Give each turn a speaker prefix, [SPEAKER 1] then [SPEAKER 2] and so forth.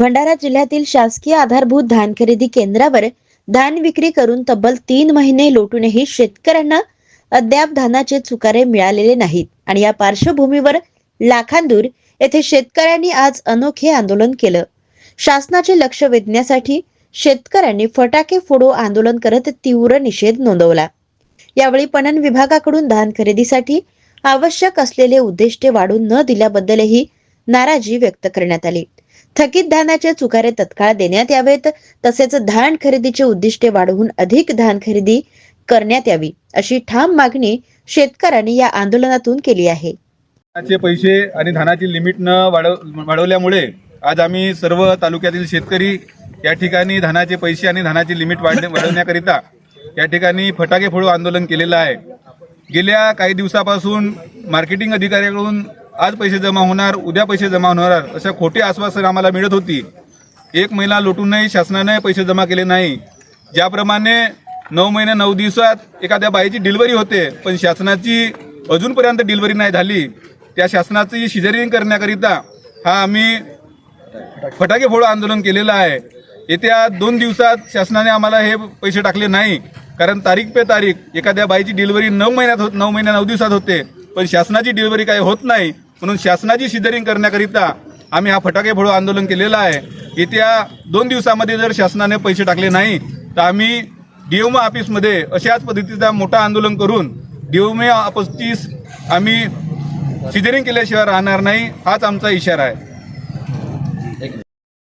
[SPEAKER 1] भंडारा जिल्ह्यातील शासकीय आधारभूत धान खरेदी केंद्रावर धान विक्री करून तब्बल 3 महिने लोटूनही शेतकऱ्यांना अद्याप धानाचे चुकारे मिळालेले नाहीत आणि या पार्श्वभूमीवर लाखांदूर येथे शेतकऱ्यांनी आज अनोखे आंदोलन केलं। शासनाचे लक्ष वेधण्यासाठी शेतकऱ्यांनी फटाके फोडो आंदोलन करत तीव्र निषेध नोंदवला। यावेळी पणन विभागाकडून धान खरेदीसाठी आवश्यक असलेले उद्दिष्टे वाढून न दिल्याबद्दलही नाराजी व्यक्त करण्यात आली। थकीत धानाचे चुकारे तत्काळ देण्यात यावेत, तसेच धान खरेदीचे उद्दिष्टे वाढवून अधिक धान खरेदी करण्यात यावी अशी ठाम मागणी शेतकऱ्यांनी या आंदोलनातून केली आहे।
[SPEAKER 2] धानाचे पैसे आणि धानाची लिमिट न वाढवल्यामुळे आज आम्ही सर्व तालुक्यातील शेतकरी या ठिकाणी धानाचे पैसे आणि धानाची लिमिट वाढवण्याकरिता या ठिकाणी फटाके फोडो आंदोलन केलेलं आहे। गेल्या काही दिवसापासून मार्केटिंग अधिकाऱ्यांकडून आज पैसे जमा होणार, उद्या पैसे जमा होणार अशा खोटे आश्वासन आम्हाला मिळत होती। 1 महिना लोटूनही शासनाने पैसे जमा केले नाही। ज्याप्रमाणे 9 महिने 9 दिवसात एखाद्या बाईची डिलिव्हरी होते, पण शासनाची अजूनपर्यंत डिलिव्हरी नाही झाली। त्या शासनाची सिझेरियन करण्याकरिता हा आम्ही फटाके फोडो आंदोलन केलेलं आहे। येत्या 2 दिवसात शासनाने आम्हाला हे पैसे टाकले नाही, कारण तारीख पे तारीख एखाद्या बाईची डिलिव्हरी 9 महिन्या 9 दिवसात होते, पण शासनाची डिलिव्हरी काही होत नाही। म्हणून शासनाची सिझेरियन करण्याकरिता आम्ही हा फटाके फोडो आंदोलन केलेलं आहे। येत्या 2 दिवसामध्ये जर शासनाने पैसे टाकले नाही तर आम्ही डीएमओ ऑफिसमध्ये अशाच पद्धतीचा मोठा आंदोलन करून डीएमओ ऑफिसची आम्ही सिझेरियन केल्याशिवाय राहणार नाही, हाच आमचा इशारा आहे।